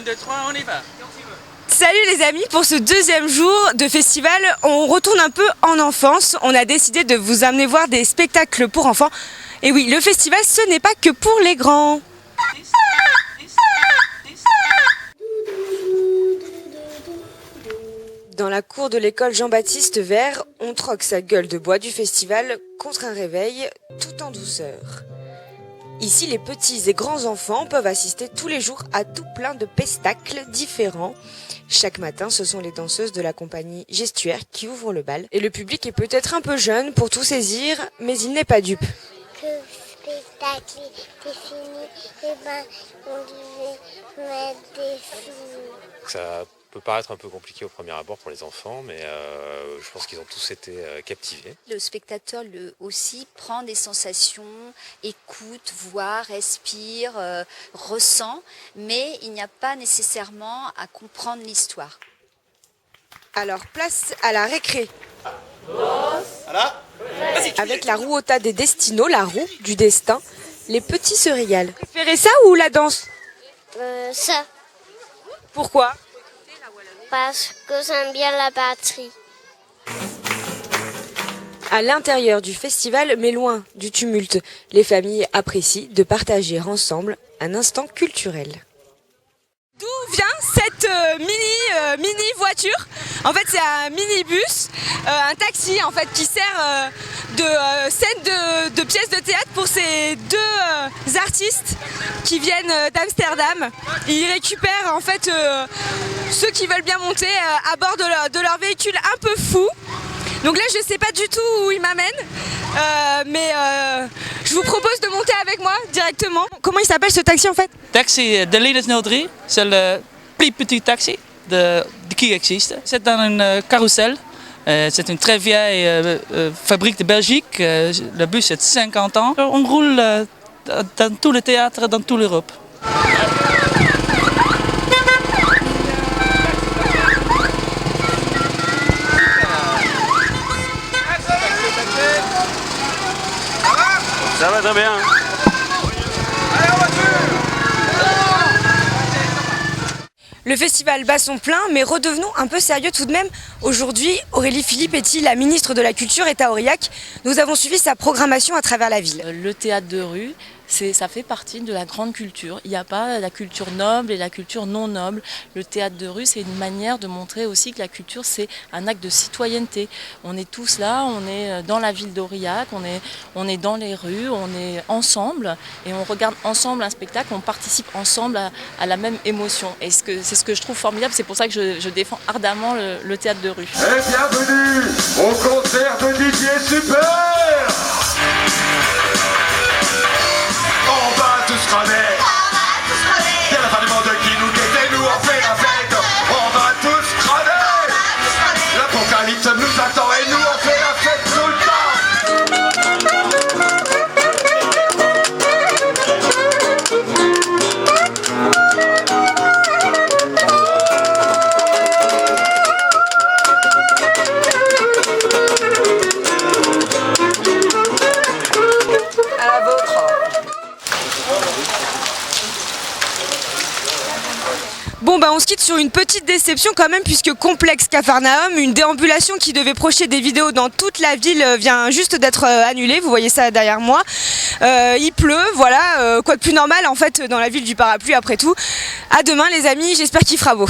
2, 3, on y va. Salut les amis, pour ce deuxième jour de festival, on retourne un peu en enfance. On a décidé de vous amener voir des spectacles pour enfants. Et oui, le festival, ce n'est pas que pour les grands. Dans la cour de l'école Jean-Baptiste Vert, on troque sa gueule de bois du festival contre un réveil tout en douceur. Ici, les petits et grands enfants peuvent assister tous les jours à tout plein de spectacles différents. Chaque matin, ce sont les danseuses de la compagnie Gestuaire qui ouvrent le bal. Et le public est peut-être un peu jeune pour tout saisir, mais il n'est pas dupe. Que le spectacle est fini, et ben on devait mettre des films. Ça peut paraître un peu compliqué au premier abord pour les enfants, mais je pense qu'ils ont tous été captivés. Le spectateur aussi prend des sensations, écoute, voit, respire, ressent, mais il n'y a pas nécessairement à comprendre l'histoire. Alors, place à la récré. Avec la rouota des destinos, la roue du destin, les petits se régalent. Vous préférez ça ou la danse? Ça, Pourquoi? parce que j'aime bien la batterie. À l'intérieur du festival, mais loin du tumulte, les familles apprécient de partager ensemble un instant culturel. D'où vient cette mini voiture? En fait, c'est un minibus, un taxi en fait qui sert de scène de pièces de théâtre pour ces deux artistes qui viennent d'Amsterdam. Ils récupèrent en fait ceux qui veulent bien monter à bord de leur véhicule un peu fou. Donc là, je sais pas du tout où ils m'amènent, mais je vous propose de monter avec moi directement. Comment il s'appelle ce taxi en fait? Taxi de Leaders 03, c'est le plus petit taxi qui existe. C'est dans une carrousel. C'est une très vieille fabrique de Belgique. Le bus a 50 ans. On roule dans tous les théâtres, dans toute l'Europe. Ça va très bien. Le festival bat son plein, mais redevenons un peu sérieux tout de même. Aujourd'hui, Aurélie Filippetti, la ministre de la Culture, est à Aurillac. Nous avons suivi sa programmation à travers la ville. Le théâtre de rue, ça fait partie de la grande culture. Il n'y a pas la culture noble et la culture non noble. Le théâtre de rue, c'est une manière de montrer aussi que la culture, c'est un acte de citoyenneté. On est tous là, on est dans la ville d'Aurillac, on est dans les rues, on est ensemble et on regarde ensemble un spectacle, on participe ensemble à la même émotion. Et c'est ce que je trouve formidable, c'est pour ça que je défends ardemment le théâtre de rue. Et bienvenue au concert de Didier Super. On va tous crever. C'est la fin du monde qui nous guette et nous on fait la fête. On va tous crever. L'apocalypse nous attend et nous on fait la fête tout le temps. Bon bah on se quitte sur une petite déception quand même puisque Complexe Capharnaüm, une déambulation qui devait projeter des vidéos dans toute la ville vient juste d'être annulée, vous voyez ça derrière moi. Il pleut, voilà, quoi de plus normal en fait dans la ville du parapluie après tout. À demain les amis, j'espère qu'il fera beau.